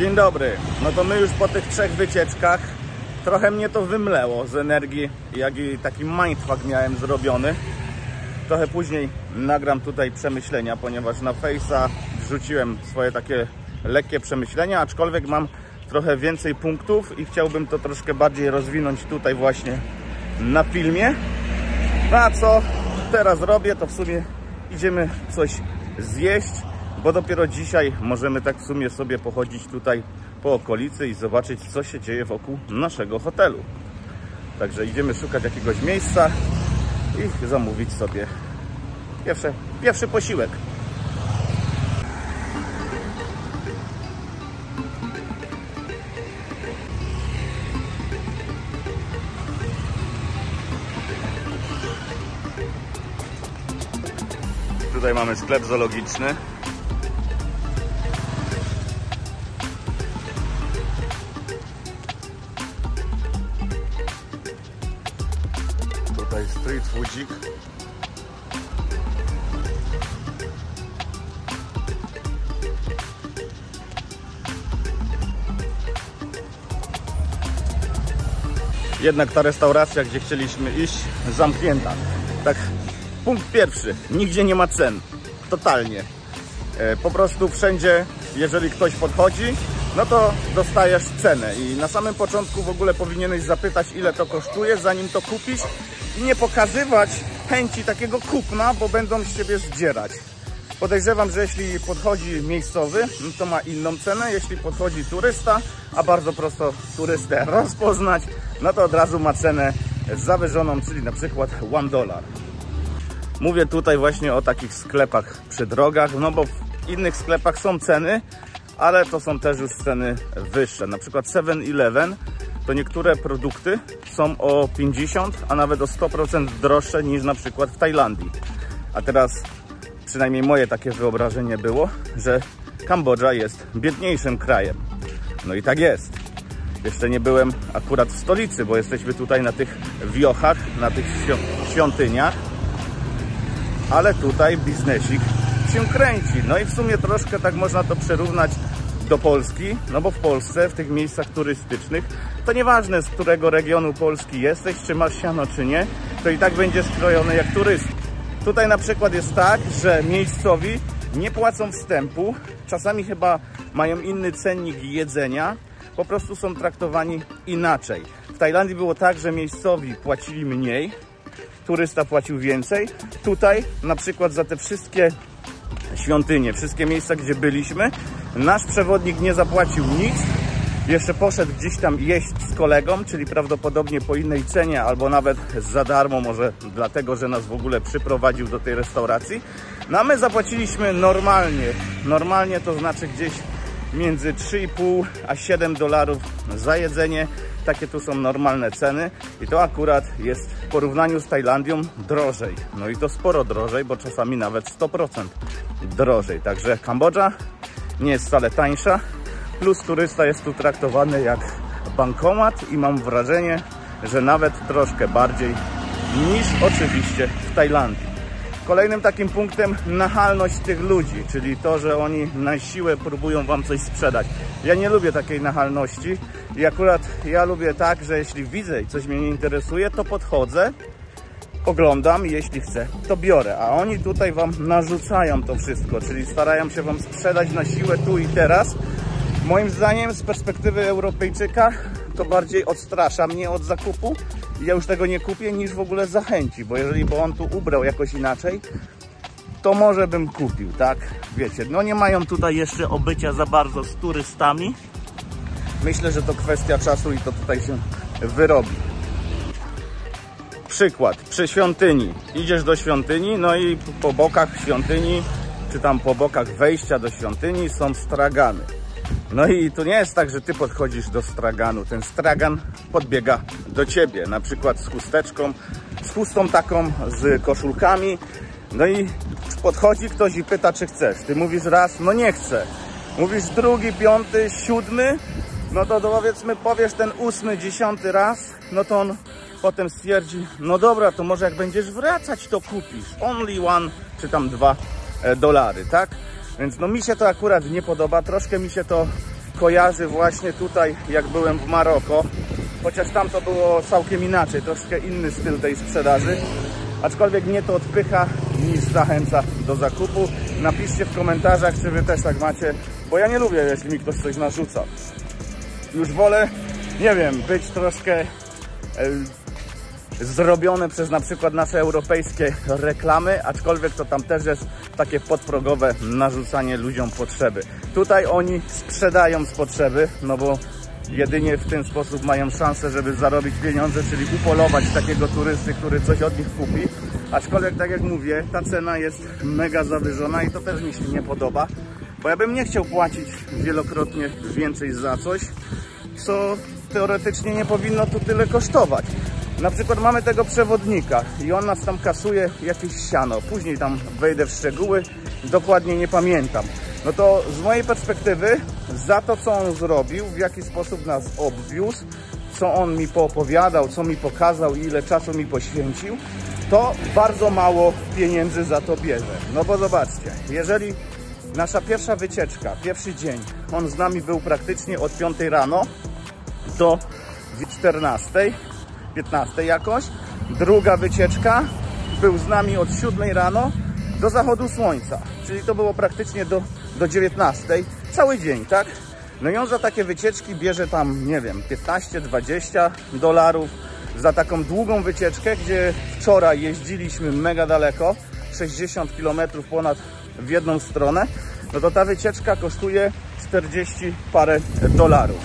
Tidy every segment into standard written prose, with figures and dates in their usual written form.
Dzień dobry. No to my już po tych 3 wycieczkach trochę mnie to wymlęło z energii, jak i taki mindfuck miałem zrobiony. Trochę później nagram tutaj przemyślenia, ponieważ na Face'a wrzuciłem swoje takie lekkie przemyślenia, aczkolwiek mam trochę więcej punktów i chciałbym to troszkę bardziej rozwinąć tutaj właśnie na filmie. No a co teraz robię, to w sumie idziemy coś zjeść, bo dopiero dzisiaj możemy tak w sumie sobie pochodzić tutaj po okolicy i zobaczyć, co się dzieje wokół naszego hotelu. Także idziemy szukać jakiegoś miejsca i zamówić sobie pierwszy posiłek. Tutaj mamy sklep zoologiczny. Tutaj street foodzik. Jednak ta restauracja, gdzie chcieliśmy iść, zamknięta. Tak, punkt pierwszy. Nigdzie nie ma cen. Totalnie. Po prostu wszędzie, jeżeli ktoś podchodzi, no to dostajesz cenę. I na samym początku w ogóle powinieneś zapytać, ile to kosztuje, zanim to kupisz. I nie pokazywać chęci takiego kupna, bo będą z ciebie zdzierać. Podejrzewam, że jeśli podchodzi miejscowy, no to ma inną cenę. Jeśli podchodzi turysta, a bardzo prosto turystę rozpoznać, no to od razu ma cenę zawyżoną, czyli na przykład $1. Mówię tutaj właśnie o takich sklepach przy drogach, no bo w innych sklepach są ceny, ale to są też już ceny wyższe. Na przykład 7-Eleven to niektóre produkty są o 50, a nawet o 100% droższe niż na przykład w Tajlandii. A teraz przynajmniej moje takie wyobrażenie było, że Kambodża jest biedniejszym krajem. No i tak jest. Jeszcze nie byłem akurat w stolicy, bo jesteśmy tutaj na tych wiochach, na tych świątyniach. Ale tutaj biznesik się kręci. No i w sumie troszkę tak można to przyrównać do Polski, no bo w Polsce, w tych miejscach turystycznych, to nieważne z którego regionu Polski jesteś, czy masz siano, czy nie, to i tak będzie skrojony jak turysta. Tutaj na przykład jest tak, że miejscowi nie płacą wstępu, czasami chyba mają inny cennik jedzenia, po prostu są traktowani inaczej. W Tajlandii było tak, że miejscowi płacili mniej, turysta płacił więcej. Tutaj na przykład za te wszystkie świątynie, wszystkie miejsca, gdzie byliśmy, nasz przewodnik nie zapłacił nic. Jeszcze poszedł gdzieś tam jeść z kolegą, czyli prawdopodobnie po innej cenie, albo nawet za darmo, może dlatego, że nas w ogóle przyprowadził do tej restauracji. No a my zapłaciliśmy normalnie. Normalnie to znaczy gdzieś między 3,5 a $7 za jedzenie. Takie tu są normalne ceny i to akurat jest w porównaniu z Tajlandią drożej. No i to sporo drożej, bo czasami nawet 100% drożej. Także Kambodża nie jest wcale tańsza, plus turysta jest tu traktowany jak bankomat i mam wrażenie, że nawet troszkę bardziej niż oczywiście w Tajlandii. Kolejnym takim punktem nachalność tych ludzi, czyli to, że oni na siłę próbują wam coś sprzedać. Ja nie lubię takiej nachalności i akurat ja lubię tak, że jeśli widzę i coś mnie nie interesuje, to podchodzę, oglądam i jeśli chcę, to biorę. A oni tutaj wam narzucają to wszystko, czyli starają się wam sprzedać na siłę tu i teraz. Moim zdaniem z perspektywy Europejczyka to bardziej odstrasza mnie od zakupu. Ja już tego nie kupię, niż w ogóle zachęci, bo jeżeli by on tu ubrał jakoś inaczej, to może bym kupił, tak? Wiecie, no nie mają tutaj jeszcze obycia za bardzo z turystami. Myślę, że to kwestia czasu i to tutaj się wyrobi. Przykład, przy świątyni. Idziesz do świątyni, no i po bokach świątyni, czy tam po bokach wejścia do świątyni są stragany. No i to nie jest tak, że ty podchodzisz do straganu. Ten stragan podbiega do ciebie, na przykład z chusteczką, z chustą taką, z koszulkami. No i podchodzi ktoś i pyta, czy chcesz. Ty mówisz raz, no nie chcę. Mówisz drugi, 5., 7, no to powiedzmy powiesz ten 8., 10. raz, no to on potem stwierdzi, no dobra, to może jak będziesz wracać, to kupisz. Only one, czy tam $2, tak? Więc no mi się to akurat nie podoba, troszkę mi się to kojarzy właśnie tutaj, jak byłem w Maroko. Chociaż tam to było całkiem inaczej, troszkę inny styl tej sprzedaży. Aczkolwiek mnie to odpycha niż zachęca do zakupu. Napiszcie w komentarzach, czy wy też tak macie, bo ja nie lubię, jeśli mi ktoś coś narzuca. Już wolę, nie wiem, być troszkę zrobione przez na przykład nasze europejskie reklamy, aczkolwiek to tam też jest takie podprogowe narzucanie ludziom potrzeby. Tutaj oni sprzedają z potrzeby, no bo jedynie w ten sposób mają szansę, żeby zarobić pieniądze, czyli upolować takiego turysty, który coś od nich kupi. Aczkolwiek, tak jak mówię, ta cena jest mega zawyżona i to też mi się nie podoba, bo ja bym nie chciał płacić wielokrotnie więcej za coś, co teoretycznie nie powinno tu tyle kosztować. Na przykład mamy tego przewodnika i on nas tam kasuje jakieś siano. Później tam wejdę w szczegóły, dokładnie nie pamiętam. No to z mojej perspektywy, za to co on zrobił, w jaki sposób nas obwiózł, co on mi poopowiadał, co mi pokazał i ile czasu mi poświęcił, to bardzo mało pieniędzy za to bierze. No bo zobaczcie, jeżeli nasza pierwsza wycieczka, pierwszy dzień, on z nami był praktycznie od 5 rano do 14, 15 jakoś. Druga wycieczka był z nami od 7 rano do zachodu słońca, czyli to było praktycznie do 19, cały dzień, tak? No i on za takie wycieczki bierze tam, nie wiem, 15-20 dolarów za taką długą wycieczkę, gdzie wczoraj jeździliśmy mega daleko, 60 km ponad w jedną stronę, no to ta wycieczka kosztuje 40 parę dolarów.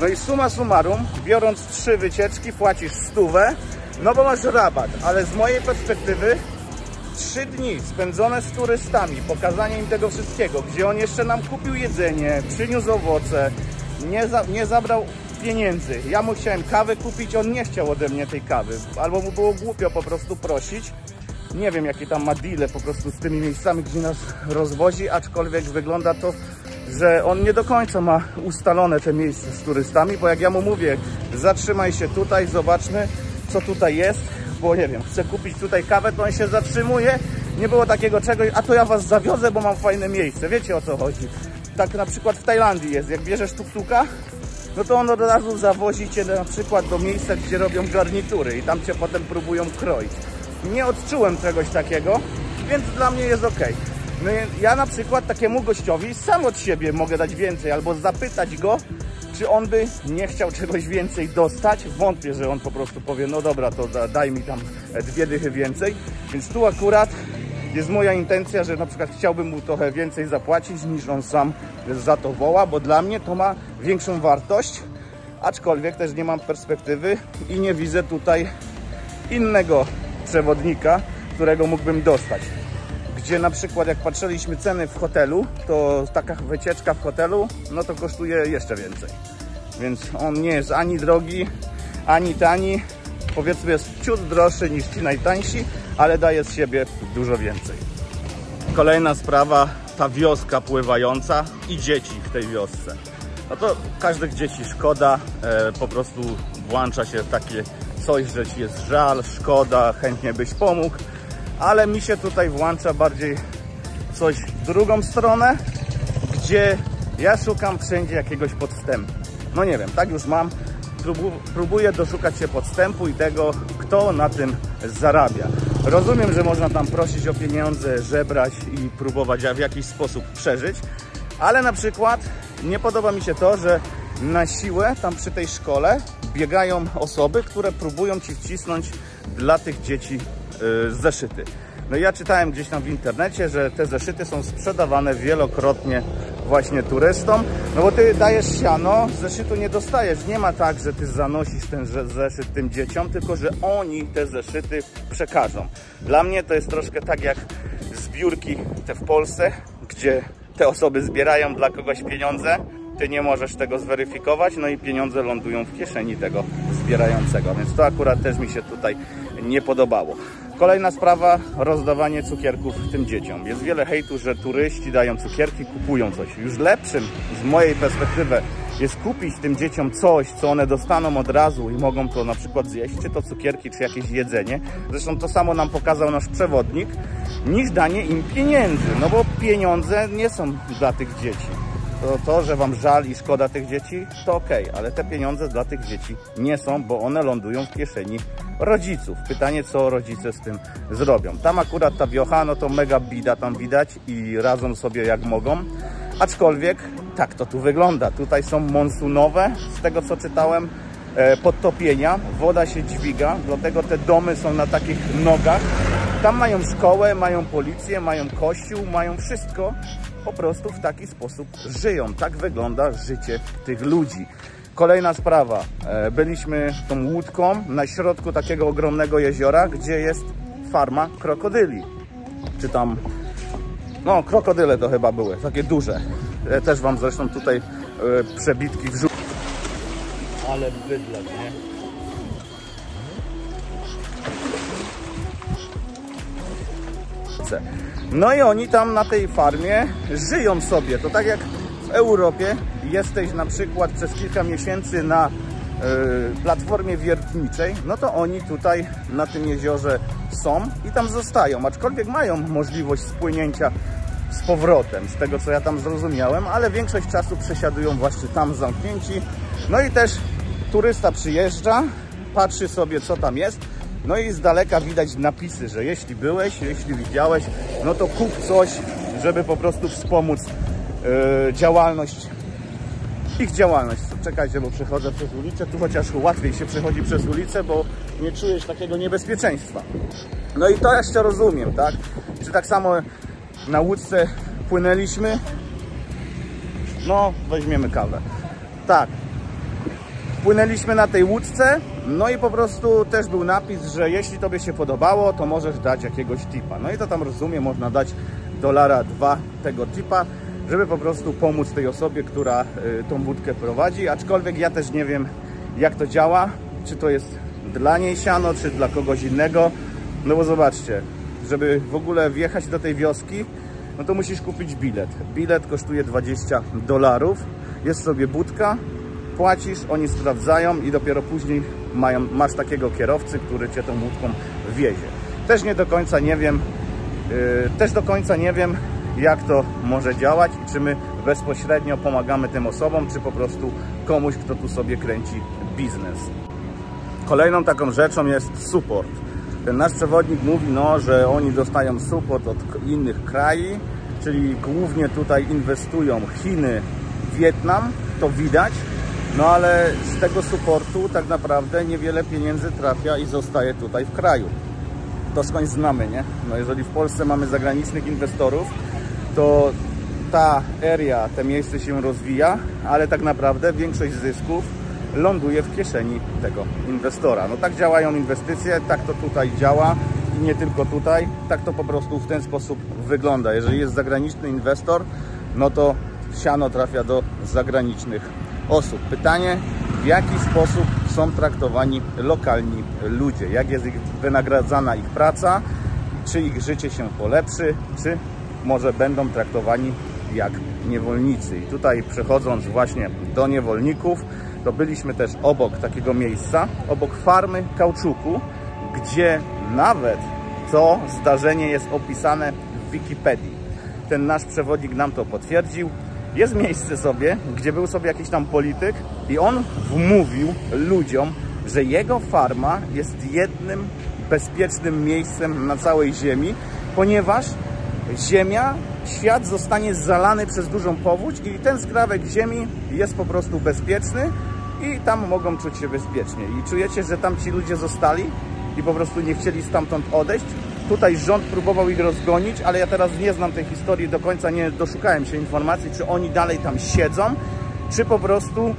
No i summa summarum, biorąc 3 wycieczki, płacisz 100, no bo masz rabat, ale z mojej perspektywy 3 dni spędzone z turystami, pokazanie im tego wszystkiego, gdzie on jeszcze nam kupił jedzenie, przyniósł owoce, nie zabrał pieniędzy. Ja mu chciałem kawę kupić, on nie chciał ode mnie tej kawy, albo mu było głupio po prostu prosić. Nie wiem, jakie tam ma deale po prostu z tymi miejscami, gdzie nas rozwozi, aczkolwiek wygląda to, że on nie do końca ma ustalone te miejsca z turystami, bo jak ja mu mówię, zatrzymaj się tutaj, zobaczmy, co tutaj jest, bo nie wiem, chcę kupić tutaj kawę, to on się zatrzymuje, nie było takiego czegoś, a to ja was zawiozę, bo mam fajne miejsce, wiecie o co chodzi. Tak na przykład w Tajlandii jest, jak bierzesz tuk-tuka, no to on od razu zawozi cię na przykład do miejsca, gdzie robią garnitury i tam cię potem próbują kroić. Nie odczułem czegoś takiego, więc dla mnie jest ok. No ja na przykład takiemu gościowi sam od siebie mogę dać więcej, albo zapytać go, czy on by nie chciał czegoś więcej dostać. Wątpię, że on po prostu powie, no dobra, to daj mi tam 2 dychy więcej. Więc tu akurat jest moja intencja, że na przykład chciałbym mu trochę więcej zapłacić, niż on sam za to woła, bo dla mnie to ma większą wartość, aczkolwiek też nie mam perspektywy i nie widzę tutaj innego przewodnika, którego mógłbym dostać. Gdzie na przykład jak patrzyliśmy ceny w hotelu, to taka wycieczka w hotelu, no to kosztuje jeszcze więcej. Więc on nie jest ani drogi, ani tani. Powiedzmy jest ciut droższy niż ci najtańsi, ale daje z siebie dużo więcej. Kolejna sprawa, ta wioska pływająca i dzieci w tej wiosce. No to każdych dzieci szkoda, po prostu włącza się takie coś, że ci jest żal, szkoda, chętnie byś pomógł. Ale mi się tutaj włącza bardziej coś w drugą stronę, gdzie ja szukam wszędzie jakiegoś podstępu. No nie wiem, tak już mam. Próbuję doszukać się podstępu i tego, kto na tym zarabia. Rozumiem, że można tam prosić o pieniądze, żebrać i próbować w jakiś sposób przeżyć, ale na przykład nie podoba mi się to, że na siłę tam przy tej szkole biegają osoby, które próbują ci wcisnąć dla tych dzieci zeszyty. No ja czytałem gdzieś tam w internecie, że te zeszyty są sprzedawane wielokrotnie właśnie turystom, no bo ty dajesz siano, zeszytu nie dostajesz. Nie ma tak, że ty zanosisz ten zeszyt tym dzieciom, tylko że oni te zeszyty przekażą. Dla mnie to jest troszkę tak jak zbiórki te w Polsce, gdzie te osoby zbierają dla kogoś pieniądze, ty nie możesz tego zweryfikować, no i pieniądze lądują w kieszeni tego zbierającego, więc to akurat też mi się tutaj nie podobało. Kolejna sprawa, rozdawanie cukierków tym dzieciom. Jest wiele hejtu, że turyści dają cukierki, kupują coś. Już lepszym z mojej perspektywy jest kupić tym dzieciom coś, co one dostaną od razu i mogą to na przykład zjeść, czy to cukierki, czy jakieś jedzenie. Zresztą to samo nam pokazał nasz przewodnik, niż danie im pieniędzy, no bo pieniądze nie są dla tych dzieci. to, że wam żal i szkoda tych dzieci, to okej, ale te pieniądze dla tych dzieci nie są, bo one lądują w kieszeni rodziców. Pytanie, co rodzice z tym zrobią. Tam akurat ta wiocha, no to mega bida tam widać i radzą sobie jak mogą. Aczkolwiek tak to tu wygląda. Tutaj są monsunowe, z tego co czytałem, podtopienia. Woda się dźwiga, dlatego te domy są na takich nogach. Tam mają szkołę, mają policję, mają kościół, mają wszystko. Po prostu w taki sposób żyją. Tak wygląda życie tych ludzi. Kolejna sprawa. Byliśmy tą łódką na środku takiego ogromnego jeziora, gdzie jest farma krokodyli. Czy tam... No, krokodyle to chyba były, takie duże. Też wam zresztą tutaj przebitki wrzucę. Ale bydlak, nie? No i oni tam na tej farmie żyją sobie. To tak jak w Europie jesteś na przykład przez kilka miesięcy na platformie wiertniczej, no to oni tutaj na tym jeziorze są i tam zostają. Aczkolwiek mają możliwość spłynięcia z powrotem, z tego co ja tam zrozumiałem, ale większość czasu przesiadują właśnie tam zamknięci. No i też turysta przyjeżdża, patrzy sobie co tam jest, no i z daleka widać napisy, że jeśli byłeś, jeśli widziałeś, no to kup coś, żeby po prostu wspomóc ich działalność. Czekajcie, bo przechodzę przez ulicę, tu chociaż łatwiej się przechodzi przez ulicę, bo nie czujesz takiego niebezpieczeństwa. No i to jeszcze rozumiem, tak? Czy tak samo na łódce płynęliśmy? No, weźmiemy kawę. Tak. Płynęliśmy na tej łódce, no i po prostu też był napis, że jeśli tobie się podobało, to możesz dać jakiegoś tipa. No i to tam rozumiem, można dać $2 tego tipa, żeby po prostu pomóc tej osobie, która tą łódkę prowadzi. Aczkolwiek ja też nie wiem, jak to działa, czy to jest dla niej siano, czy dla kogoś innego. No bo zobaczcie, żeby w ogóle wjechać do tej wioski, no to musisz kupić bilet. Bilet kosztuje $20. Jest sobie budka, płacisz, oni sprawdzają i dopiero później masz takiego kierowcy, który cię tą łódką wiezie. Też do końca nie wiem, jak to może działać i czy my bezpośrednio pomagamy tym osobom, czy po prostu komuś, kto tu sobie kręci biznes. Kolejną taką rzeczą jest support. Ten nasz przewodnik mówi, no, że oni dostają support od innych krajów, czyli głównie tutaj inwestują Chiny, Wietnam, to widać. No ale z tego supportu tak naprawdę niewiele pieniędzy trafia i zostaje tutaj w kraju. To skądś znamy, nie? No jeżeli w Polsce mamy zagranicznych inwestorów, to ta area, te miejsce się rozwija, ale tak naprawdę większość zysków ląduje w kieszeni tego inwestora. No tak działają inwestycje, tak to tutaj działa i nie tylko tutaj, tak to po prostu w ten sposób wygląda. Jeżeli jest zagraniczny inwestor, no to siano trafia do zagranicznych osób. Pytanie, w jaki sposób są traktowani lokalni ludzie, jak jest wynagradzana ich praca, czy ich życie się polepszy, czy może będą traktowani jak niewolnicy. I tutaj przechodząc właśnie do niewolników, to byliśmy też obok takiego miejsca, obok farmy kauczuku, gdzie nawet to zdarzenie jest opisane w Wikipedii. Ten nasz przewodnik nam to potwierdził. Jest miejsce sobie, gdzie był sobie jakiś tam polityk i on wmówił ludziom, że jego farma jest jednym bezpiecznym miejscem na całej ziemi, ponieważ świat zostanie zalany przez dużą powódź i ten skrawek ziemi jest po prostu bezpieczny i tam mogą czuć się bezpiecznie. I czujecie, że tam ci ludzie zostali i po prostu nie chcieli stamtąd odejść. Tutaj rząd próbował ich rozgonić, ale ja teraz nie znam tej historii do końca, nie doszukałem się informacji, czy oni dalej tam siedzą, czy po prostu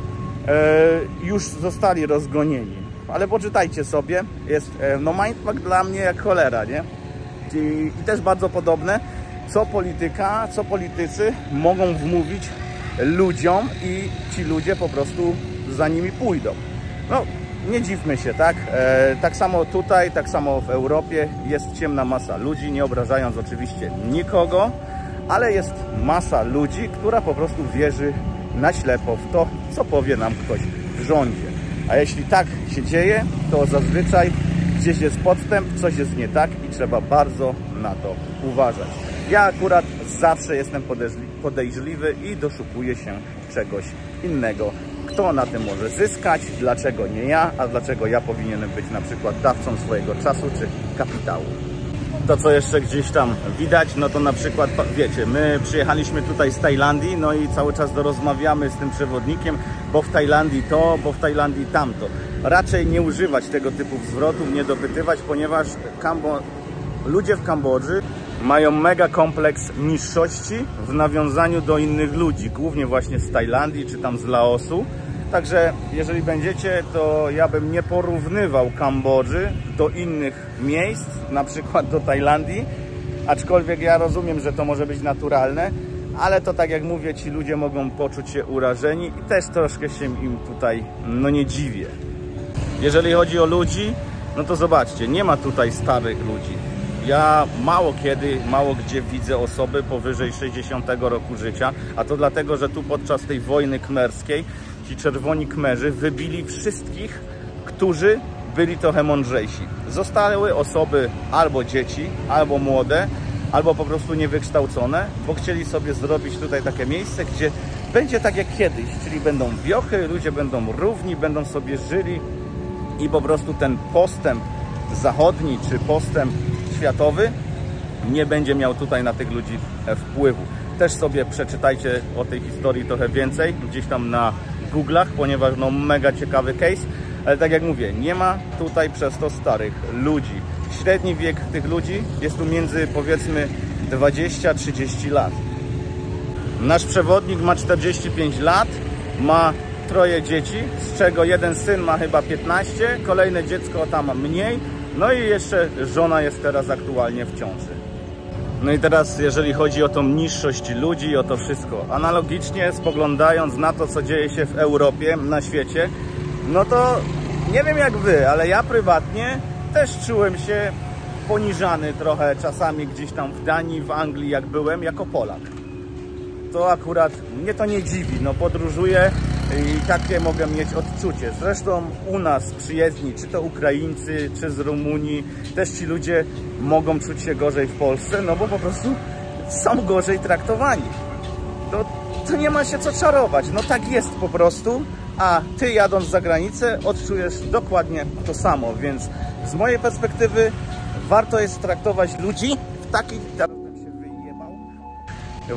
już zostali rozgonieni. Ale poczytajcie sobie, jest no mindfuck dla mnie jak cholera, nie? I też bardzo podobne, co politycy mogą wmówić ludziom i ci ludzie po prostu za nimi pójdą. No, nie dziwmy się, tak? Tak samo tutaj, tak samo w Europie jest ciemna masa ludzi, nie obrażając oczywiście nikogo, ale jest masa ludzi, która po prostu wierzy na ślepo w to, co powie nam ktoś w rządzie. A jeśli tak się dzieje, to zazwyczaj gdzieś jest podstęp, coś jest nie tak i trzeba bardzo na to uważać. Ja akurat zawsze jestem podejrzliwy i doszukuję się czegoś innego. Kto na tym może zyskać, dlaczego nie ja, a dlaczego ja powinienem być na przykład dawcą swojego czasu czy kapitału. To, co jeszcze gdzieś tam widać, no to na przykład, wiecie, my przyjechaliśmy tutaj z Tajlandii, no i cały czas rozmawiamy z tym przewodnikiem, bo w Tajlandii to, bo w Tajlandii tamto. Raczej nie używać tego typu zwrotów, nie dopytywać, ponieważ ludzie w Kambodży mają mega kompleks niższości w nawiązaniu do innych ludzi, głównie właśnie z Tajlandii czy tam z Laosu. Także jeżeli będziecie, to ja bym nie porównywał Kambodży do innych miejsc, na przykład do Tajlandii, aczkolwiek ja rozumiem, że to może być naturalne, ale to tak jak mówię, ci ludzie mogą poczuć się urażeni i też troszkę się im tutaj no nie dziwię. Jeżeli chodzi o ludzi, no to zobaczcie, nie ma tutaj starych ludzi. Ja mało kiedy, mało gdzie widzę osoby powyżej 60 roku życia, a to dlatego, że tu podczas tej wojny khmerskiej ci czerwoni Khmerzy wybili wszystkich, którzy byli trochę mądrzejsi. Zostały osoby albo dzieci, albo młode, albo po prostu niewykształcone, bo chcieli sobie zrobić tutaj takie miejsce, gdzie będzie tak jak kiedyś, czyli będą wiochy, ludzie będą równi, będą sobie żyli i po prostu ten postęp zachodni czy postęp światowy nie będzie miał tutaj na tych ludzi wpływu. Też sobie przeczytajcie o tej historii trochę więcej gdzieś tam na Google'ach, ponieważ no mega ciekawy case, ale tak jak mówię, nie ma tutaj przez to starych ludzi. Średni wiek tych ludzi jest tu między powiedzmy 20-30 lat. Nasz przewodnik ma 45 lat, ma 3 dzieci, z czego jeden syn ma chyba 15, kolejne dziecko tam mniej, no i jeszcze żona jest teraz aktualnie w ciąży. No i teraz jeżeli chodzi o tą niższość ludzi i o to wszystko, analogicznie spoglądając na to, co dzieje się w Europie, na świecie, no to nie wiem jak wy, ale ja prywatnie też czułem się poniżany trochę czasami gdzieś tam w Danii, w Anglii jak byłem, jako Polak. To akurat mnie to nie dziwi, no podróżuję i takie mogę mieć odczucie. Zresztą u nas przyjezdni, czy to Ukraińcy, czy z Rumunii, też ci ludzie mogą czuć się gorzej w Polsce, no bo po prostu są gorzej traktowani. To nie ma się co czarować, no tak jest po prostu, a ty jadąc za granicę odczujesz dokładnie to samo, więc z mojej perspektywy warto jest traktować ludzi w taki...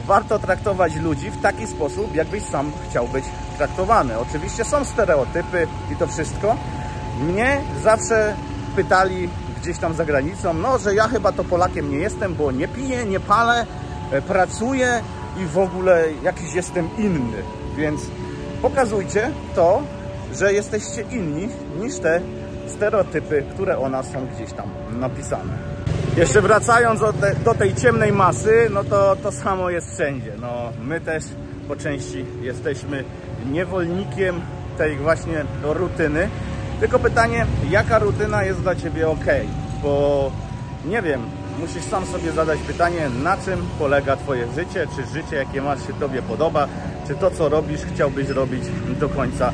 Warto traktować ludzi w taki sposób, jakbyś sam chciał być traktowany. Oczywiście są stereotypy i to wszystko. Mnie zawsze pytali gdzieś tam za granicą, no, że ja chyba to Polakiem nie jestem, bo nie piję, nie palę, pracuję i w ogóle jakiś jestem inny. Więc pokazujcie to, że jesteście inni niż te stereotypy, które o nas są gdzieś tam napisane. Jeszcze wracając do tej ciemnej masy, no to samo jest wszędzie. No, my też po części jesteśmy niewolnikiem tej właśnie rutyny. Tylko pytanie, jaka rutyna jest dla ciebie ok? Bo nie wiem, musisz sam sobie zadać pytanie, na czym polega twoje życie, czy życie jakie masz się tobie podoba, czy to co robisz chciałbyś robić do końca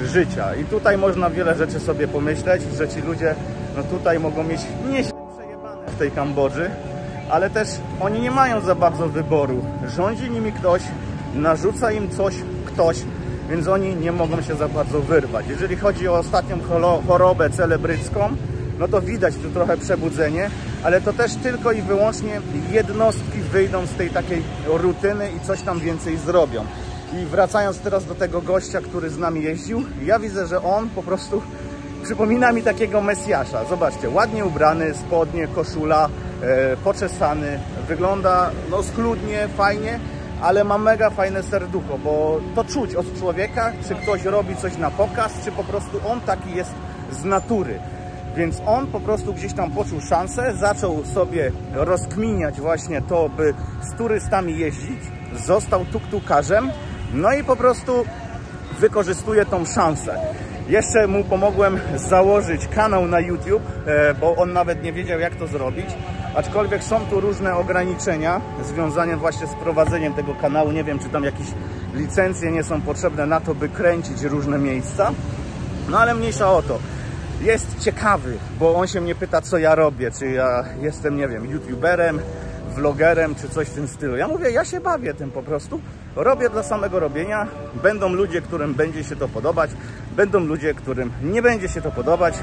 życia. I tutaj można wiele rzeczy sobie pomyśleć, że ci ludzie no tutaj mogą mieć nieźle w tej Kambodży, ale też oni nie mają za bardzo wyboru. Rządzi nimi ktoś, narzuca im coś ktoś, więc oni nie mogą się za bardzo wyrwać. Jeżeli chodzi o ostatnią chorobę celebrycką, no to widać tu trochę przebudzenie, ale to też tylko i wyłącznie jednostki wyjdą z tej takiej rutyny i coś tam więcej zrobią. I wracając teraz do tego gościa, który z nami jeździł, ja widzę, że on po prostu przypomina mi takiego Mesjasza. Zobaczcie, ładnie ubrany, spodnie, koszula, poczesany. Wygląda no schludnie, fajnie, ale ma mega fajne serducho, bo to czuć od człowieka, czy ktoś robi coś na pokaz, czy po prostu on taki jest z natury. Więc on po prostu gdzieś tam poczuł szansę, zaczął sobie rozkminiać właśnie to, by z turystami jeździć, został tuktukarzem, no i po prostu wykorzystuje tą szansę. Jeszcze mu pomogłem założyć kanał na YouTube, bo on nawet nie wiedział jak to zrobić, aczkolwiek są tu różne ograniczenia związane właśnie z prowadzeniem tego kanału. Nie wiem, czy tam jakieś licencje nie są potrzebne na to, by kręcić różne miejsca, no ale mniejsza o to. Jest ciekawy, bo on się mnie pyta, co ja robię, czy ja jestem, nie wiem, youtuberem, vlogerem czy coś w tym stylu. Ja mówię, ja się bawię tym po prostu. Robię dla samego robienia. Będą ludzie, którym będzie się to podobać. Będą ludzie, którym nie będzie się to podobać.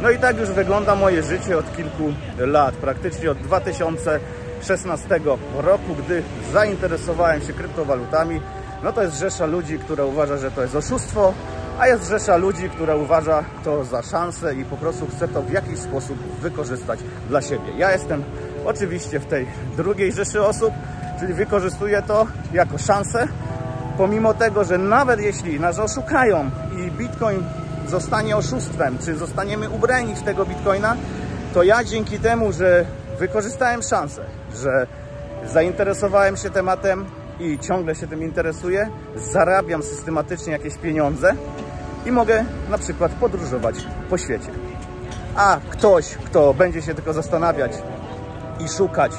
No i tak już wygląda moje życie od kilku lat. Praktycznie od 2016 roku, gdy zainteresowałem się kryptowalutami. No to jest rzesza ludzi, która uważa, że to jest oszustwo, a jest rzesza ludzi, która uważa to za szansę i po prostu chce to w jakiś sposób wykorzystać dla siebie. Ja jestem oczywiście w tej drugiej rzeszy osób, czyli wykorzystuję to jako szansę, pomimo tego, że nawet jeśli nas oszukają i Bitcoin zostanie oszustwem, czy zostaniemy ubrani w tego Bitcoina, to ja dzięki temu, że wykorzystałem szansę, że zainteresowałem się tematem i ciągle się tym interesuję, zarabiam systematycznie jakieś pieniądze i mogę na przykład podróżować po świecie. A ktoś, kto będzie się tylko zastanawiać i szukać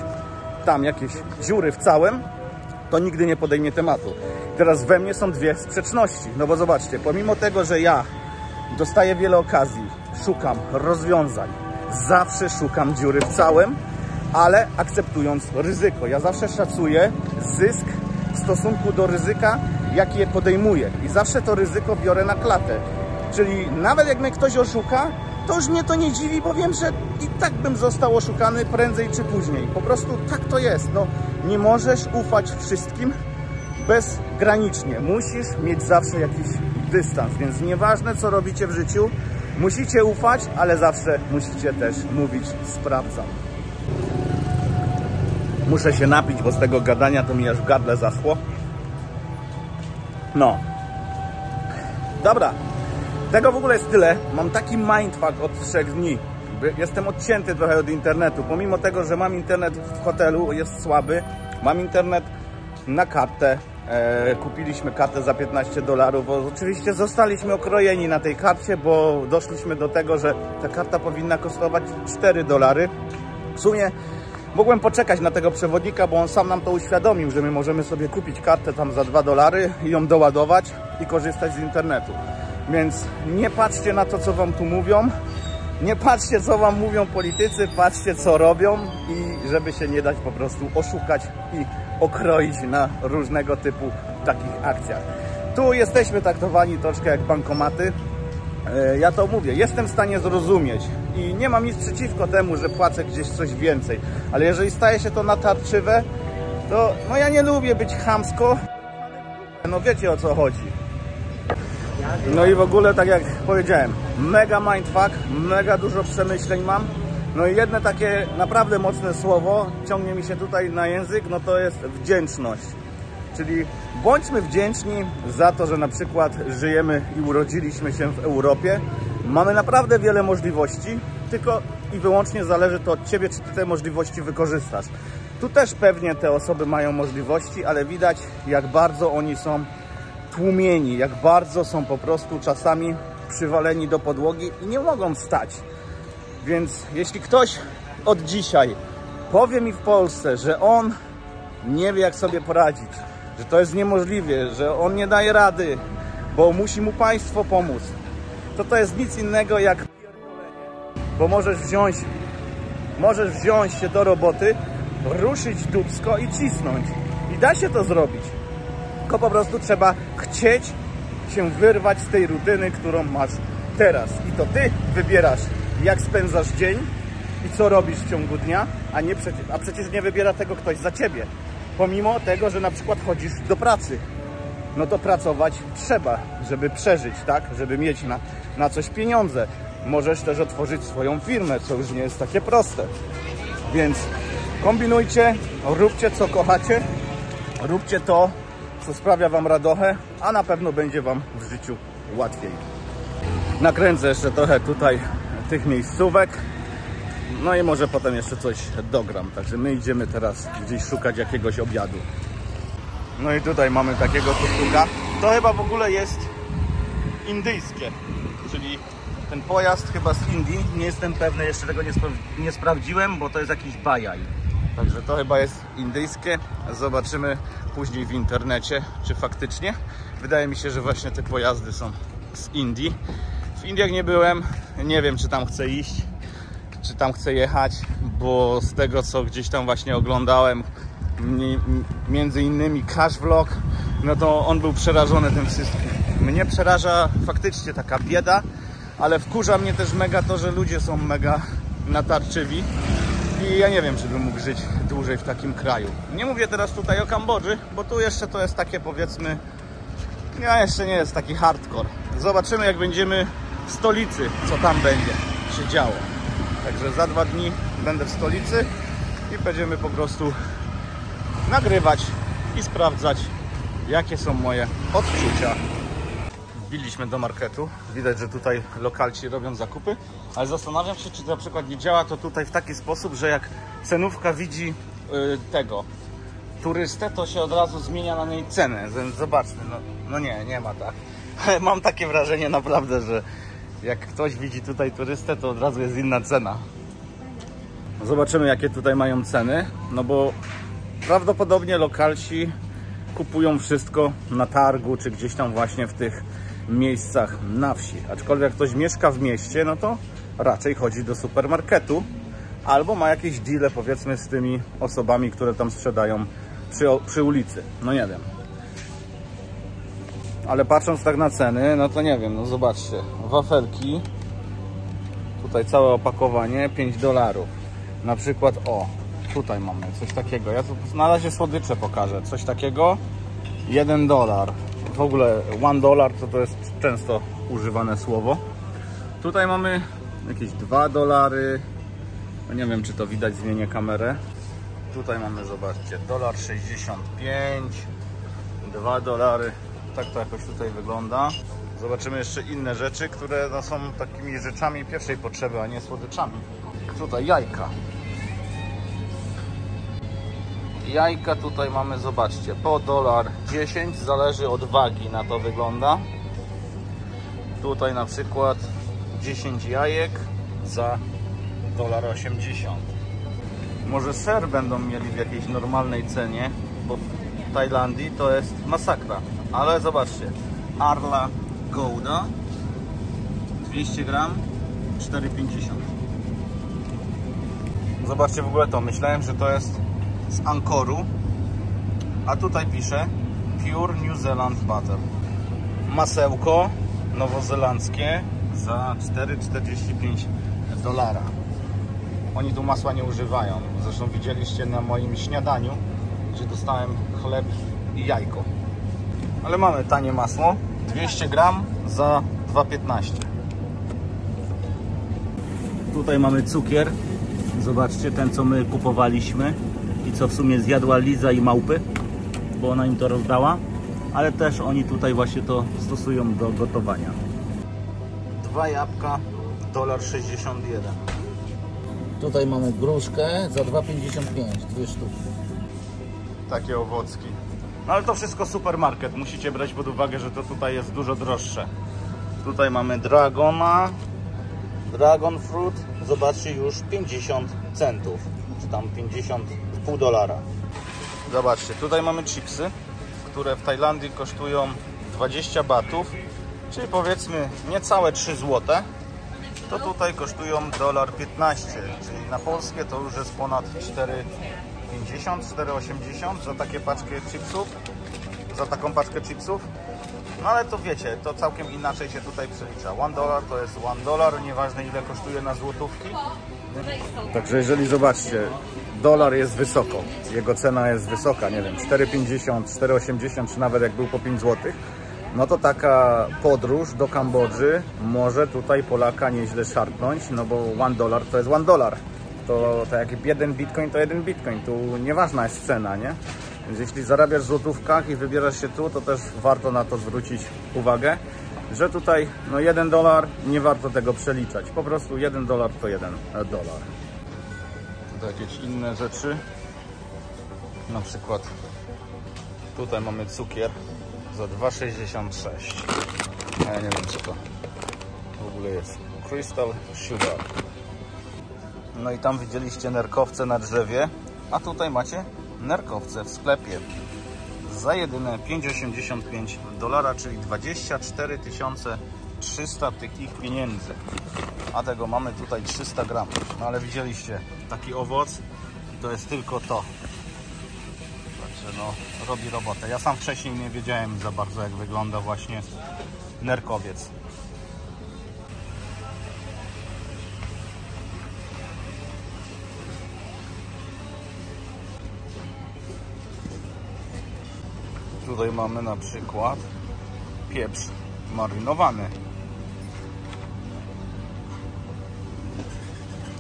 tam jakieś dziury w całym, to nigdy nie podejmie tematu. Teraz we mnie są dwie sprzeczności, no bo zobaczcie, pomimo tego, że ja dostaję wiele okazji, szukam rozwiązań, zawsze szukam dziury w całym, ale akceptując ryzyko. Ja zawsze szacuję zysk w stosunku do ryzyka, jakie podejmuję. I zawsze to ryzyko biorę na klatę. Czyli nawet jak mnie ktoś oszuka, to już mnie to nie dziwi, bo wiem, że i tak bym został oszukany prędzej czy później. Po prostu tak to jest. No, nie możesz ufać wszystkim bezgranicznie. Musisz mieć zawsze jakiś dystans. Więc nieważne, co robicie w życiu, musicie ufać, ale zawsze musicie też mówić sprawdzam. Muszę się napić, bo z tego gadania to mi aż w gardle zaschło. No. Dobra. Tego w ogóle jest tyle. Mam taki mindfuck od 3 dni. Jestem odcięty trochę od internetu. Pomimo tego, że mam internet w hotelu, jest słaby. Mam internet na kartę. Kupiliśmy kartę za $15, bo oczywiście zostaliśmy okrojeni na tej karcie, bo doszliśmy do tego, że ta karta powinna kosztować $4. W sumie mogłem poczekać na tego przewodnika, bo on sam nam to uświadomił, że my możemy sobie kupić kartę tam za $2 i ją doładować i korzystać z internetu. Więc nie patrzcie na to, co wam tu mówią. Nie patrzcie, co wam mówią politycy, patrzcie, co robią i żeby się nie dać po prostu oszukać i okroić na różnego typu takich akcjach. Tu jesteśmy traktowani troszkę jak bankomaty. Ja to mówię, jestem w stanie zrozumieć i nie mam nic przeciwko temu, że płacę gdzieś coś więcej, ale jeżeli staje się to natarczywe, to no ja nie lubię być chamsko, no wiecie o co chodzi. No i w ogóle, tak jak powiedziałem, mega mindfuck, mega dużo przemyśleń mam. No i jedno takie naprawdę mocne słowo ciągnie mi się tutaj na język, no to jest wdzięczność. Czyli bądźmy wdzięczni za to, że na przykład żyjemy i urodziliśmy się w Europie. Mamy naprawdę wiele możliwości, tylko i wyłącznie zależy to od Ciebie, czy Ty te możliwości wykorzystasz. Tu też pewnie te osoby mają możliwości, ale widać, jak bardzo oni są tłumieni, jak bardzo są po prostu czasami przywaleni do podłogi i nie mogą wstać. Więc jeśli ktoś od dzisiaj powie mi w Polsce, że on nie wie, jak sobie poradzić, że to jest niemożliwe, że on nie daje rady, bo musi mu państwo pomóc, to jest nic innego jak pierdolenie, bo możesz wziąć się do roboty, ruszyć dupsko i cisnąć. I da się to zrobić. Tylko po prostu trzeba chcieć się wyrwać z tej rutyny, którą masz teraz. I to Ty wybierasz, jak spędzasz dzień i co robisz w ciągu dnia, a przecież nie wybiera tego ktoś za Ciebie. Pomimo tego, że na przykład chodzisz do pracy, no to pracować trzeba, żeby przeżyć, tak? Żeby mieć na coś pieniądze. Możesz też otworzyć swoją firmę, co już nie jest takie proste. Więc kombinujcie, róbcie co kochacie, róbcie to, co sprawia Wam radochę, a na pewno będzie Wam w życiu łatwiej. Nakręcę jeszcze trochę tutaj tych miejscówek, no i może potem jeszcze coś dogram. Także my idziemy teraz gdzieś szukać jakiegoś obiadu. No i tutaj mamy takiego tuk-tuka. To chyba w ogóle jest indyjskie, czyli ten pojazd chyba z Indii. Nie jestem pewny, jeszcze tego nie sprawdziłem, bo to jest jakiś bajaj. Także to chyba jest indyjskie. Zobaczymy później w internecie, czy faktycznie. Wydaje mi się, że właśnie te pojazdy są z Indii. W Indiach nie byłem, nie wiem, czy tam chcę iść, czy tam chcę jechać, bo z tego, co gdzieś tam właśnie oglądałem, między innymi Cash Vlog, no to on był przerażony tym wszystkim. Mnie przeraża faktycznie taka bieda, ale wkurza mnie też mega to, że ludzie są mega natarczywi i ja nie wiem, czy bym mógł żyć dłużej w takim kraju. Nie mówię teraz tutaj o Kambodży, bo tu jeszcze to jest takie, powiedzmy, jeszcze nie jest taki hardcore. Zobaczymy, jak będziemy w stolicy, co tam będzie się działo. Także za 2 dni będę w stolicy i będziemy po prostu nagrywać i sprawdzać, jakie są moje odczucia. Wbiliśmy do marketu. Widać, że tutaj lokalci robią zakupy, ale zastanawiam się, czy to na przykład nie działa to tutaj w taki sposób, że jak cenówka widzi tego turystę, to się od razu zmienia na niej cenę. Zobaczmy, no nie ma tak. Mam takie wrażenie naprawdę, że jak ktoś widzi tutaj turystę, to od razu jest inna cena. Zobaczymy, jakie tutaj mają ceny, no bo prawdopodobnie lokalsi kupują wszystko na targu, czy gdzieś tam właśnie w tych miejscach na wsi. Aczkolwiek jak ktoś mieszka w mieście, no to raczej chodzi do supermarketu albo ma jakieś deale, powiedzmy, z tymi osobami, które tam sprzedają przy ulicy. No nie wiem. Ale patrząc tak na ceny, no to nie wiem, no zobaczcie. Wafelki, tutaj całe opakowanie, $5. Na przykład, tutaj mamy coś takiego. Ja tu na razie słodycze pokażę. Coś takiego, $1. W ogóle $1 to jest często używane słowo. Tutaj mamy jakieś $2. No nie wiem, czy to widać, zmienię kamerę. Tutaj mamy, zobaczcie, $1,65, $2. Tak to jakoś tutaj wygląda. Zobaczymy jeszcze inne rzeczy, które no, są takimi rzeczami pierwszej potrzeby, a nie słodyczami. Tutaj jajka. Jajka tutaj mamy, zobaczcie, po $1,10, zależy od wagi, na to wygląda. Tutaj na przykład 10 jajek za $1,80. Może ser będą mieli w jakiejś normalnej cenie, bo w Tajlandii to jest masakra. Ale zobaczcie, Arla Gouda 200 gram, $4,50. Zobaczcie w ogóle to, myślałem, że to jest z Ankoru, a tutaj pisze Pure New Zealand Butter. Masełko nowozelandzkie za $4,45. Oni tu masła nie używają. Zresztą widzieliście na moim śniadaniu, gdzie dostałem chleb i jajko. Ale mamy tanie masło, 200 gram za $2,15. Tutaj mamy cukier. Zobaczcie, ten, co my kupowaliśmy i co w sumie zjadła Liza i małpy, bo ona im to rozdała, ale też oni tutaj właśnie to stosują do gotowania. 2 jabłka, $1,61. Tutaj mamy gruszkę za $2,55, 2 sztuki. Takie owocki. No ale to wszystko supermarket. Musicie brać pod uwagę, że to tutaj jest dużo droższe. Tutaj mamy Dragon Fruit. Zobaczcie, już 50 centów. Czy tam 50,5 $. Zobaczcie, tutaj mamy chipsy, które w Tajlandii kosztują 20 batów, czyli powiedzmy niecałe 3 zł. To tutaj kosztują $1,15, czyli na polskie to już jest ponad 4,50, 4,80 za takie paczkę chipsów, za taką paczkę chipsów. No ale to wiecie, to całkiem inaczej się tutaj przelicza. $1 to jest $1, nieważne ile kosztuje na złotówki. Także jeżeli zobaczcie, dolar jest wysoko, jego cena jest wysoka, nie wiem, 4,50, 4,80 czy nawet jak był po 5 zł, no to taka podróż do Kambodży może tutaj Polaka nieźle szarpnąć, no bo $1 to jest $1. To tak jak 1 bitcoin to 1 bitcoin, tu nieważna jest cena, nie? Więc jeśli zarabiasz w złotówkach i wybierasz się tu, to też warto na to zwrócić uwagę, że tutaj no $1 nie warto tego przeliczać. Po prostu $1 to $1. Tutaj jakieś inne rzeczy. Na przykład tutaj mamy cukier za $2,66. A ja nie wiem, co to w ogóle jest. Crystal Sugar. No i tam widzieliście nerkowce na drzewie, a tutaj macie nerkowce w sklepie za jedyne $5,85, czyli 24 300 tych ich pieniędzy. A tego mamy tutaj 300 gramów. No ale widzieliście, taki owoc to jest tylko to. Także no, robi robotę. Ja sam wcześniej nie wiedziałem za bardzo, jak wygląda właśnie nerkowiec. Tutaj mamy na przykład pieprz marynowany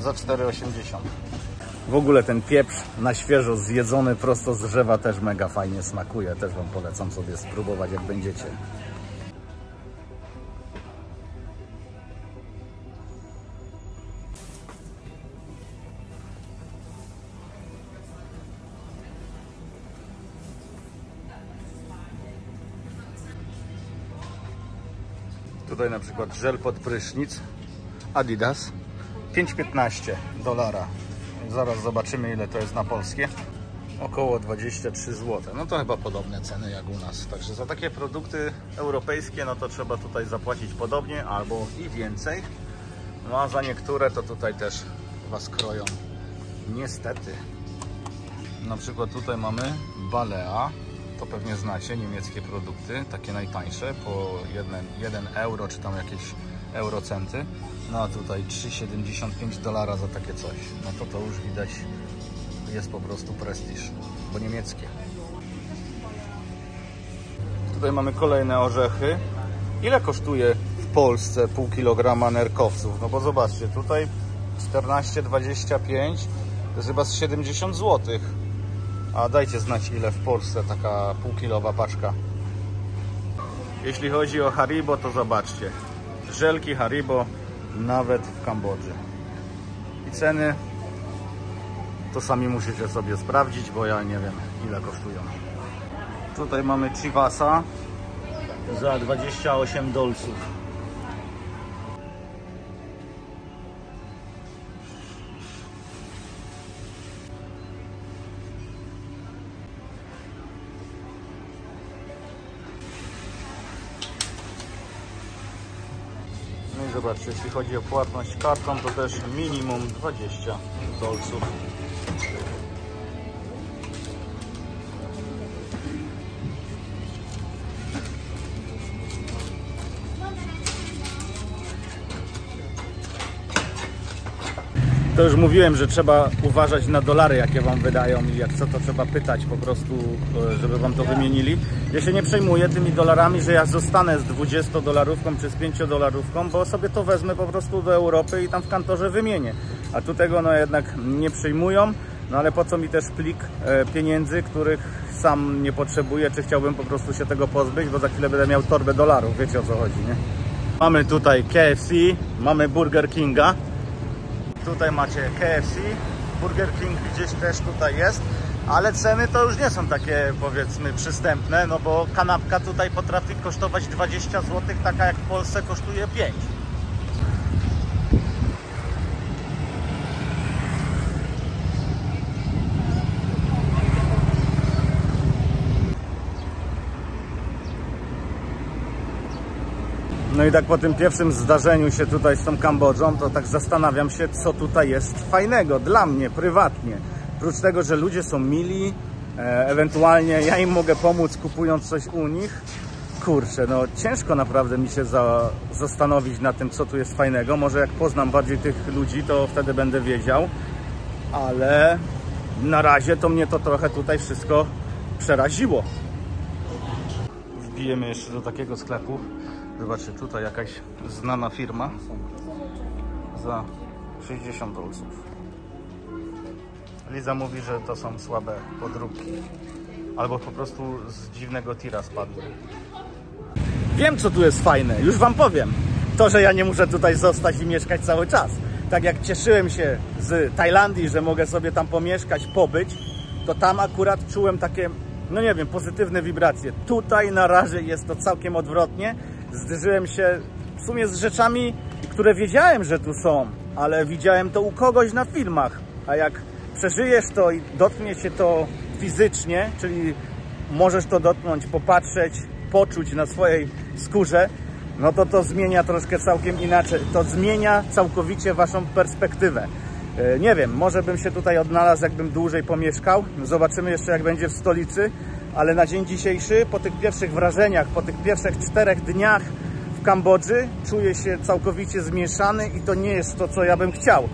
za 4,80. W ogóle ten pieprz na świeżo zjedzony prosto z drzewa też mega fajnie smakuje. Też Wam polecam sobie spróbować, jak będziecie. Tutaj na przykład żel pod prysznic Adidas, $5,15. Zaraz zobaczymy, ile to jest na polskie. Około 23 zł. No to chyba podobne ceny jak u nas. Także za takie produkty europejskie, no to trzeba tutaj zapłacić podobnie albo i więcej. No a za niektóre to tutaj też Was kroją. Niestety. Na przykład tutaj mamy Balea. To pewnie znacie, niemieckie produkty, takie najtańsze, po 1 euro, czy tam jakieś eurocenty. No a tutaj $3,75 za takie coś. No to już widać, jest po prostu prestiż, bo niemieckie. Tutaj mamy kolejne orzechy. Ile kosztuje w Polsce pół kilograma nerkowców? No bo zobaczcie, tutaj 14,25 to jest chyba z 70 zł. A dajcie znać, ile w Polsce taka półkilowa paczka. Jeśli chodzi o Haribo, to zobaczcie. Żelki Haribo nawet w Kambodży. I ceny to sami musicie sobie sprawdzić, bo ja nie wiem, ile kosztują. Tutaj mamy Chivasa za $28. No i zobaczcie, jeśli chodzi o płatność kartą, to też minimum $20. To już mówiłem, że trzeba uważać na dolary, jakie Wam wydają i jak co, to trzeba pytać po prostu, żeby Wam to wymienili. Ja się nie przejmuję tymi dolarami, że ja zostanę z $20 czy z $5, bo sobie to wezmę po prostu do Europy i tam w kantorze wymienię. A tu tego no jednak nie przyjmują, no ale po co mi też plik pieniędzy, których sam nie potrzebuję, czy chciałbym po prostu się tego pozbyć, bo za chwilę będę miał torbę dolarów, wiecie o co chodzi, nie? Mamy tutaj KFC, mamy Burger Kinga. Tutaj macie KFC, Burger King gdzieś też tutaj jest, ale ceny to już nie są takie, powiedzmy, przystępne, no bo kanapka tutaj potrafi kosztować 20 zł, taka jak w Polsce kosztuje 5. No i tak po tym pierwszym zdarzeniu się tutaj z tą Kambodżą, to tak zastanawiam się, co tutaj jest fajnego dla mnie prywatnie. Oprócz tego, że ludzie są mili, ewentualnie ja im mogę pomóc kupując coś u nich. Kurczę, no ciężko naprawdę mi się zastanowić na tym, co tu jest fajnego. Może jak poznam bardziej tych ludzi, to wtedy będę wiedział. Ale na razie to mnie to trochę tutaj wszystko przeraziło. Wbijemy jeszcze do takiego sklepu. Zobaczcie, tutaj jakaś znana firma za $60. Liza mówi, że to są słabe podróbki. Albo po prostu z dziwnego tira spadły. Wiem, co tu jest fajne, już Wam powiem. To, że ja nie muszę tutaj zostać i mieszkać cały czas. Tak jak cieszyłem się z Tajlandii, że mogę sobie tam pomieszkać, pobyć, to tam akurat czułem takie, no nie wiem, pozytywne wibracje. Tutaj na razie jest to całkiem odwrotnie. Zderzyłem się w sumie z rzeczami, które wiedziałem, że tu są, ale widziałem to u kogoś na filmach. A jak przeżyjesz to i dotknie się to fizycznie, czyli możesz to dotknąć, popatrzeć, poczuć na swojej skórze, no to zmienia troszkę całkiem inaczej, to zmienia całkowicie waszą perspektywę. Nie wiem, może bym się tutaj odnalazł, jakbym dłużej pomieszkał. Zobaczymy jeszcze, jak będzie w stolicy, ale na dzień dzisiejszy, po tych pierwszych wrażeniach, po tych pierwszych 4 dniach w Kambodży, czuję się całkowicie zmieszany i to nie jest to, co ja bym chciał.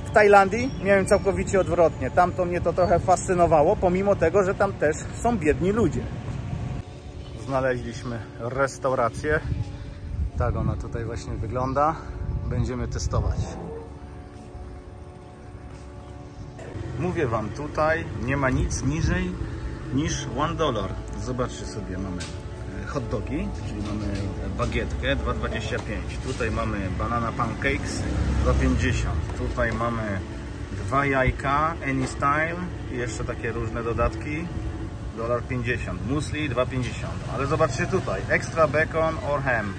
W Tajlandii miałem całkowicie odwrotnie. Tam to mnie to trochę fascynowało, pomimo tego, że tam też są biedni ludzie. Znaleźliśmy restaurację. Tak ona tutaj właśnie wygląda. Będziemy testować. Mówię wam, tutaj nie ma nic niżej niż $1. Zobaczcie sobie, mamy hot dogi, czyli mamy bagietkę 2,25. Tutaj mamy banana pancakes 2,50. Tutaj mamy 2 jajka any style i jeszcze takie różne dodatki, $1,50. Musli 2,50. Ale zobaczcie tutaj, extra bacon or ham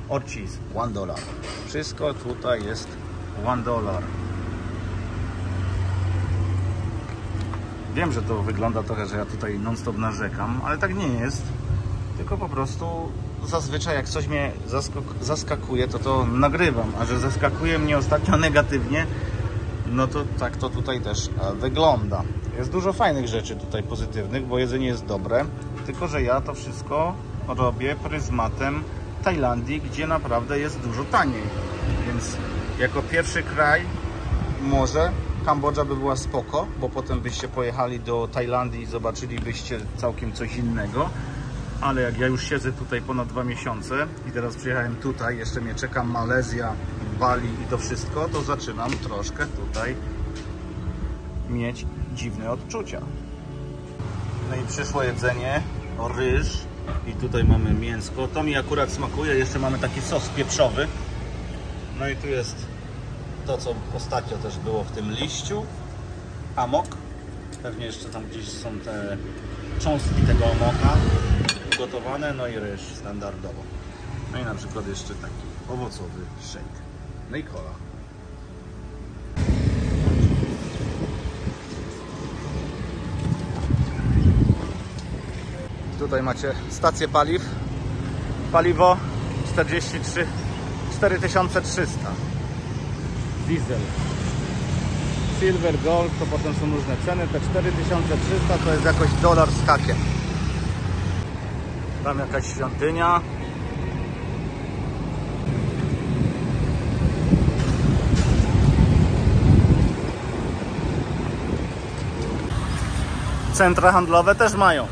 or cheese $1. Wszystko tutaj jest $1. Wiem, że to wygląda trochę, że ja tutaj non-stop narzekam, ale tak nie jest. Tylko po prostu zazwyczaj jak coś mnie zaskakuje, to nagrywam. A że zaskakuje mnie ostatnio negatywnie, no to tak to tutaj też wygląda. Jest dużo fajnych rzeczy tutaj pozytywnych, bo jedzenie jest dobre. Tylko że ja to wszystko robię pryzmatem Tajlandii, gdzie naprawdę jest dużo taniej. Więc jako pierwszy kraj może Kambodża by była spoko, bo potem byście pojechali do Tajlandii i zobaczylibyście całkiem coś innego. Ale jak ja już siedzę tutaj ponad 2 miesiące i teraz przyjechałem tutaj, jeszcze mnie czeka Malezja, Bali i to wszystko, to zaczynam troszkę tutaj mieć dziwne odczucia. No i przyszło jedzenie, ryż i tutaj mamy mięsko. To mi akurat smakuje, jeszcze mamy taki sos pieprzowy. No i tu jest to, co ostatnio też było w tym liściu, amok. Pewnie jeszcze tam gdzieś są te cząstki tego amoka gotowane, no i ryż standardowo. No i na przykład jeszcze taki owocowy shake. No i cola. Tutaj macie stację paliw. Paliwo 4300. Diesel. Silver, Gold, to potem są różne ceny. Te 4300 to jest jakoś $1 z hakiem. Tam jakaś świątynia. Centra handlowe też mają.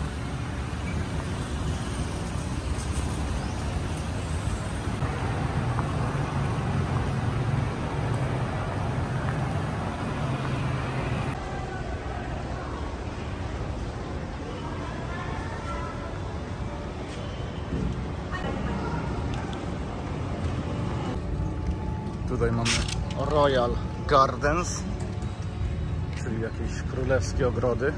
Tutaj mamy Royal Gardens, czyli jakieś królewskie ogrody.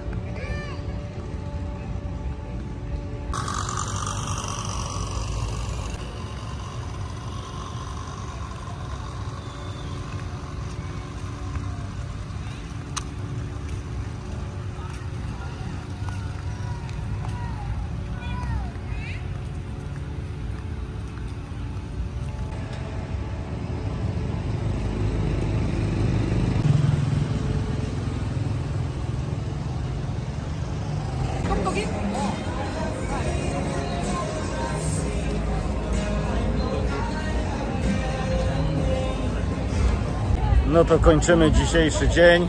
No to kończymy dzisiejszy dzień.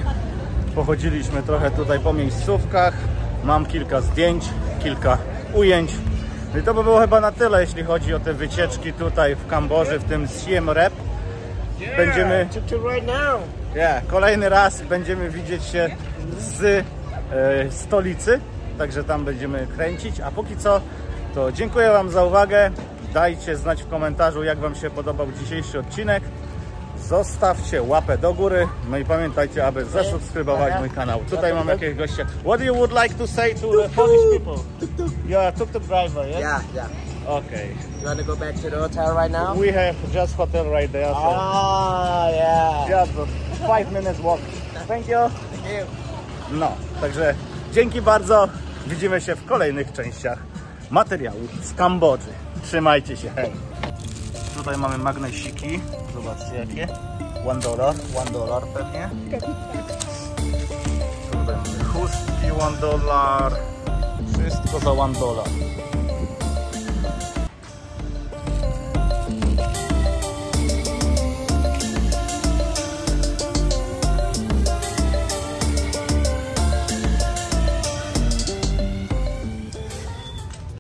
Pochodziliśmy trochę tutaj po miejscówkach. Mam kilka zdjęć, kilka ujęć. I to by było chyba na tyle, jeśli chodzi o te wycieczki tutaj w Kambodży, w tym Siem Reap. Będziemy... kolejny raz będziemy widzieć się z stolicy. Także tam będziemy kręcić. A póki co, to dziękuję wam za uwagę. Dajcie znać w komentarzu, jak wam się podobał dzisiejszy odcinek. Zostawcie łapę do góry. No i pamiętajcie, aby zasubskrybować mój kanał. Tutaj mam jakiegoś gościa. What you would like to say to the Polish people? You are tuk-tuk driver, yes? Yeah. Okay. You want to go back to the hotel right now? We have just hotel right there. So yeah. just 5 minutes walk. Thank you. Thank you. No, także dzięki bardzo. Widzimy się w kolejnych częściach materiału z Kambodży. Trzymajcie się. Hej. Tutaj mamy magnesiki. Zobaczcie jakie. $1 pewnie. Tutaj mamy chustki $1. Wszystko za $1.